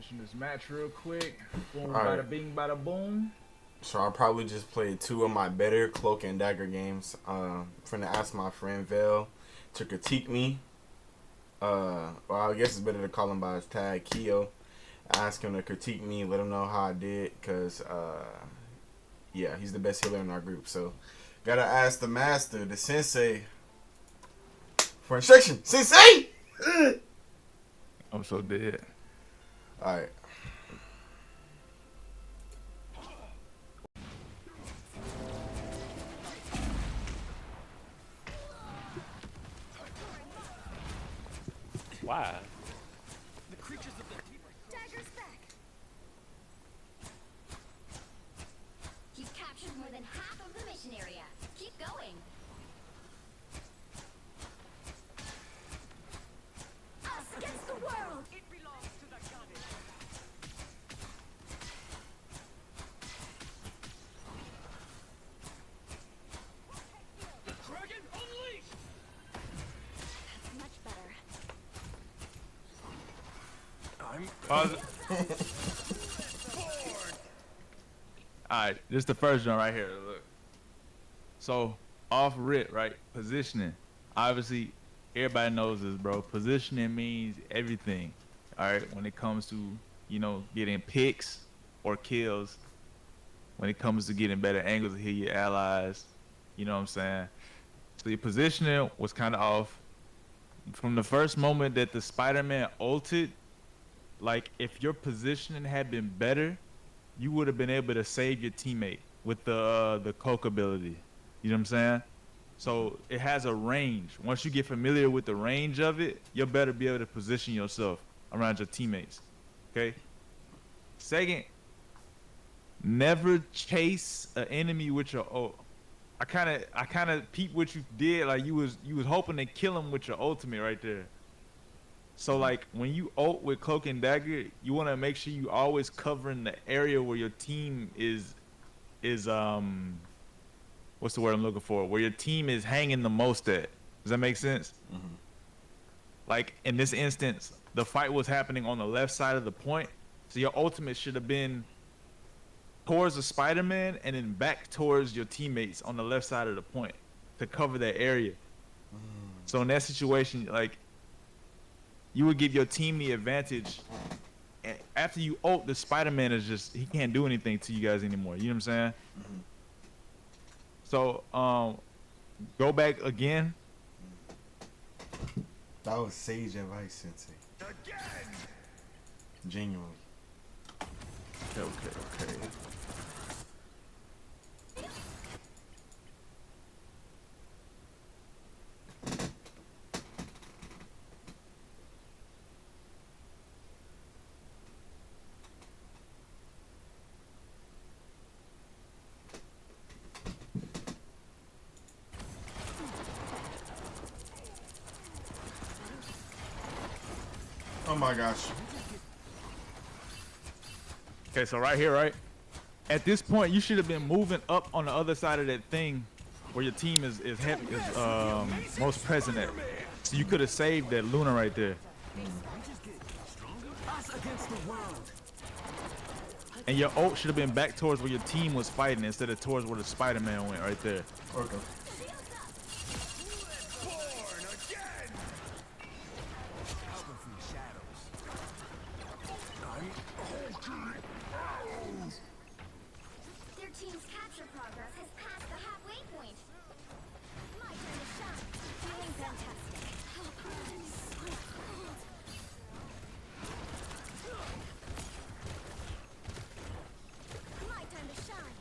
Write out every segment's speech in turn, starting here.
finishing this match real quick. Boom, All right. bada bing, bada boom. So I probably just played two of my better Cloak and Dagger games. Finna ask my friend Vale to critique me. Well, I guess it's better to call him by his tag, Keo. Ask him to critique me, let him know how I did, cause yeah, he's the best healer in our group. So gotta ask the master, the sensei, for instruction. Sensei. I'm so dead. All right. Why? Dagger's back. You've captured more than half of the mission area. Keep going. Us against the world. It belongs to the goddess. Dragon unleashed! That's much better. Pause it. Alright, this is the first one right here. Look. So, off rip, right? Positioning. Obviously, everybody knows this, bro. Positioning means everything. Alright, when it comes to, getting picks or kills. When it comes to getting better angles to hit your allies. You know what I'm saying? So your positioning was kind of off. From the first moment that the Spider-Man ulted, like, if your positioning had been better, you would have been able to save your teammate with the Coke ability. You know what I'm saying? So it has a range. Once you get familiar with the range of it, you'll better be able to position yourself around your teammates. Okay? Second, never chase an enemy with your ult. I kind of peeped what you did. Like you was hoping to kill him with your ultimate right there. So like when you ult with Cloak and Dagger, you want to make sure you always covering the area where your team is what's the word I'm looking for? Where your team is hanging the most at. Does that make sense? Mm-hmm. Like in this instance, the fight was happening on the left side of the point, so your ultimate should have been towards the Spider-Man and then back towards your teammates on the left side of the point to cover that area. So in that situation, like, you would give your team the advantage. And after you ult, the Spider-Man is just, he can't do anything to you guys anymore. You know what I'm saying? Mm-hmm. So, go back again. That was sage advice, Sensei. Again! Genuinely. Okay. Oh my gosh. Okay, so right here, right? At this point, you should have been moving up on the other side of that thing where your team is most present at. So you could have saved that Luna right there. Us against the world! And your ult should have been back towards where your team was fighting instead of towards where the Spider-Man went right there. Okay. Born again! From the shadows. Their team's capture progress has passed the halfway point. My turn to shine. Feeling fantastic. My time to shine.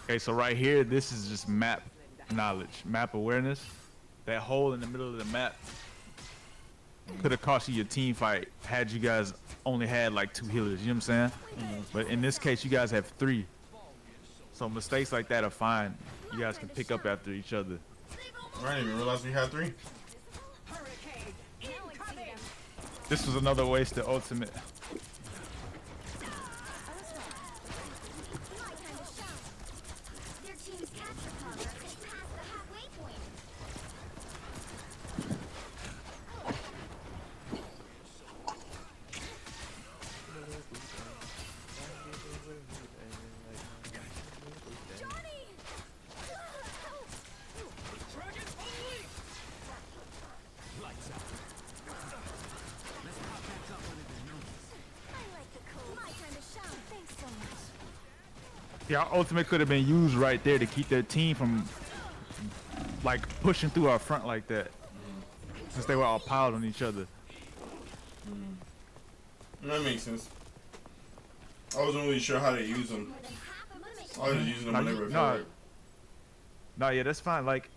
Okay, so right here, this is just map knowledge, map awareness. That hole in the middle of the map could have cost you your team fight had you guys only had like 2 healers, you know what I'm saying? But in this case, you guys have 3. So mistakes like that are fine. You guys can pick up after each other. I didn't even realize we had 3. Hurricane incoming. This was another wasted ultimate. My time to shine. Their team's capture progress has passed the halfway point. Yeah, our ultimate could have been used right there to keep their team from like pushing through our front like that, since they were all piled on each other. That makes sense. I wasn't really sure how to use them. More than half of the mission. I was just using them No, whenever it no, felt right. no, yeah, that's fine. Like,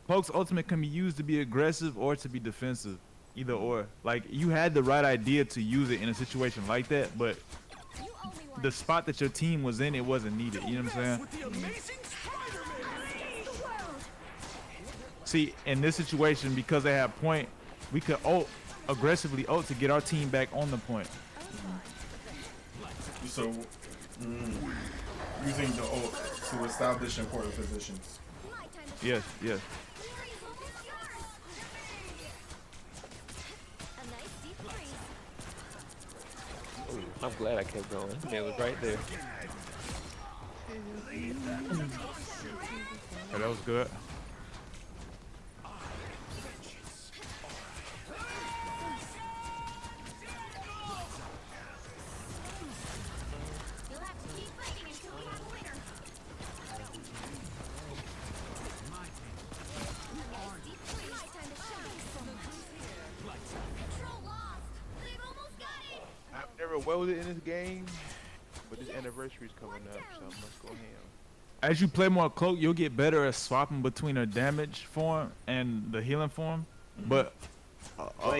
Cloak's ultimate can be used to be aggressive or to be defensive, either or. Like, you had the right idea to use it in a situation like that, but You owe me one. the spot that your team was in, it wasn't needed. You know what I'm saying? With the amazing Spider-Man. The world. See, in this situation, because they have point, we could ult aggressively ult to get our team back on the point. So, using the ult to establish important positions. My time to Yes, yes. Glory is almost yours. A nice deep freeze. Ooh, I'm glad I kept going. It was right there. Yeah, that was good. You'll have to keep fighting until we have a winner. A nice deep freeze. My time to shine. Control lost. They've almost got it. I've never welded in this game, but this anniversary's coming up, so I must go ham. As you play more Cloak, you'll get better at swapping between a damage form and the healing form. But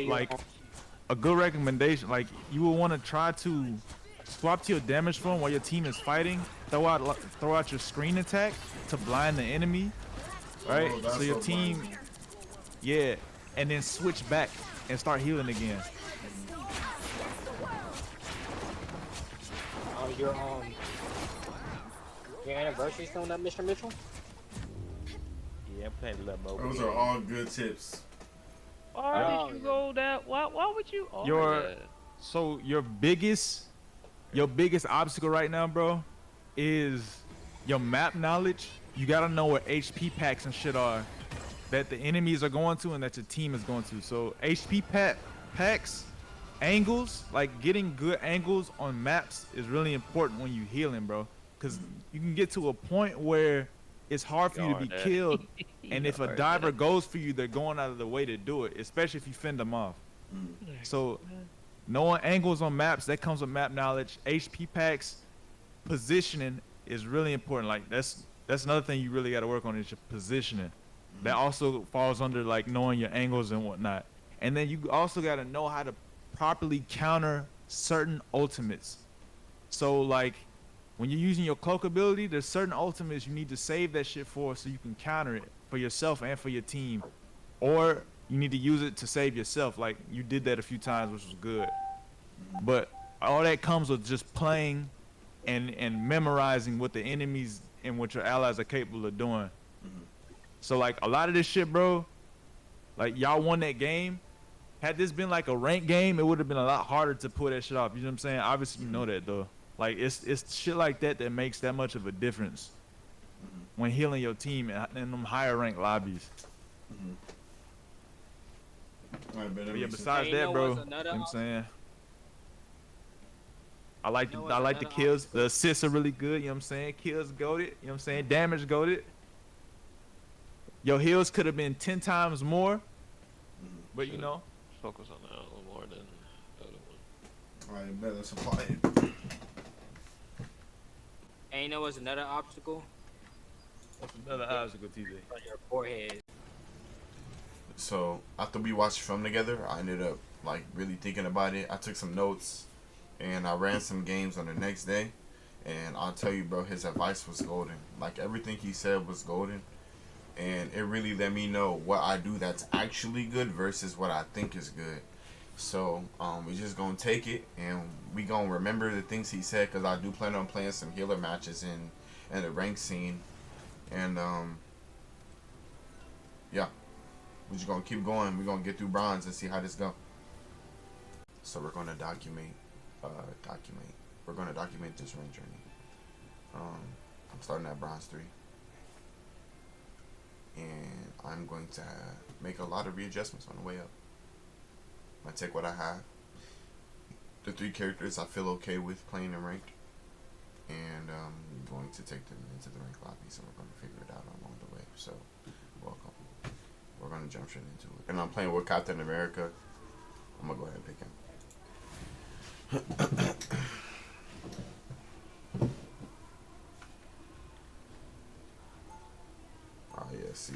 like a good recommendation, like you will want to try to swap to your damage form while your team is fighting. Throw out your screen attack to blind the enemy, right? Oh, that's So your so team, blinding. yeah, and then switch back and start healing again. Your anniversary's coming up, Mr. Mitchell? Yeah, I'm playing a little more. Those are all good tips. Why Oh, did you yeah. go that? Why would you? Oh, Your yeah. So your biggest obstacle right now, bro, is your map knowledge. You gotta know where HP packs and shit are that the enemies are going to and that your team is going to. So HP packs, angles, like getting good angles on maps is really important when you healing, bro. Cause you can get to a point where it's hard for you to be Darn that. killed, and if a Darn diver that. goes for you, they're going out of the way to do it, especially if you fend them off. So knowing angles on maps, that comes with map knowledge. HP packs, positioning is really important. Like that's another thing you really got to work on is your positioning. That also falls under like knowing your angles and whatnot. And then you also got to know how to properly counter certain ultimates. So like when you're using your cloak ability, there's certain ultimates you need to save that shit for so you can counter it for yourself and for your team. Or you need to use it to save yourself. Like you did that a few times, which was good. But all that comes with just playing and memorizing what the enemies and what your allies are capable of doing. So like a lot of this shit, bro, like y'all won that game. Had this been like a ranked game, it would have been a lot harder to pull that shit off. You know what I'm saying? Obviously you know that though. Like it's shit like that that makes that much of a difference when healing your team in them higher ranked lobbies. Alright, but But yeah, makes sense. besides Hey, you that, know bro, what's you know another what I'm op- saying? I like You know the what's I like the another kills. obstacle? The assists are really good, you know what I'm saying? Kills goated, you know what I'm saying? Damage goated. Your heals could have been 10 times more. But you know, Focus on that a little more than the other one. Alright, bet let's apply it. And you know what's another obstacle? what's another obstacle, TJ? On your forehead. So after we watched the film together, I ended up like really thinking about it. I took some notes and I ran some games on the next day. And I'll tell you, bro, his advice was golden. Like everything he said was golden. And it really let me know what I do that's actually good versus what I think is good. So we just gonna take it and we gonna remember the things he said, because I do plan on playing some healer matches in the rank scene. And yeah, we're just gonna keep going. We're gonna get through bronze and see how this go. So we're gonna document. We're gonna document this rank journey. I'm starting at bronze 3. And I'm going to make a lot of readjustments on the way up. I take what I have, the 3 characters I feel okay with playing in ranked, and going to take them into the rank lobby, so we're going to figure it out along the way. So, welcome. We're going to jump straight into it. And I'm playing with Captain America. I'm going to go ahead and pick him. Oh, yeah, see.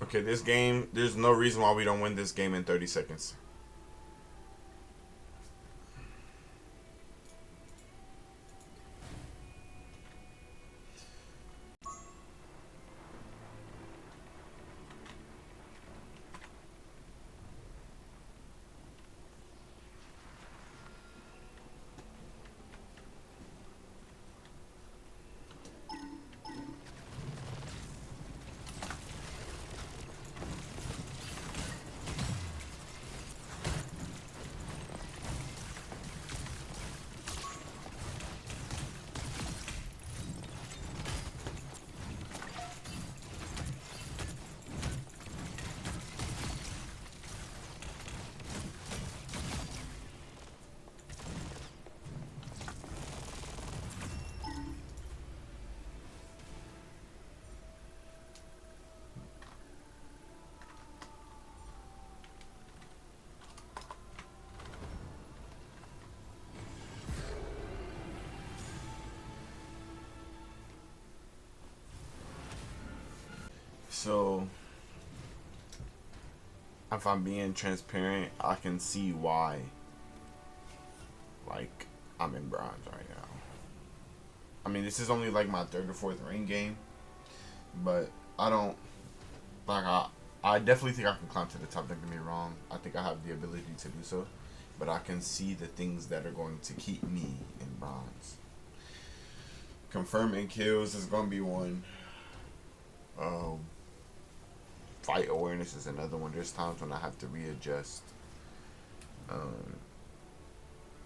Okay, this game, there's no reason why we don't win this game in 30 seconds. So, if I'm being transparent, I can see why, like, I'm in bronze right now. I mean, this is only like my third or fourth ring game, but I don't, like, I definitely think I can climb to the top, don't get me wrong. I think I have the ability to do so, but I can see the things that are going to keep me in bronze. Confirming kills is going to be one. Fight awareness is another one. There's times when I have to readjust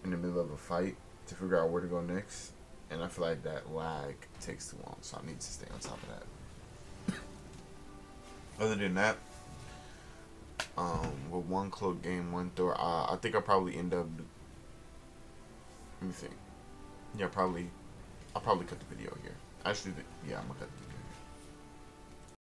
in the middle of a fight to figure out where to go next, and I feel like that lag takes too long, so I need to stay on top of that. Other than that, with one cloak game, one Thor, I think I'll probably end up. Let me think. Yeah, I'll probably cut the video here. Actually, yeah, I'm gonna cut the video.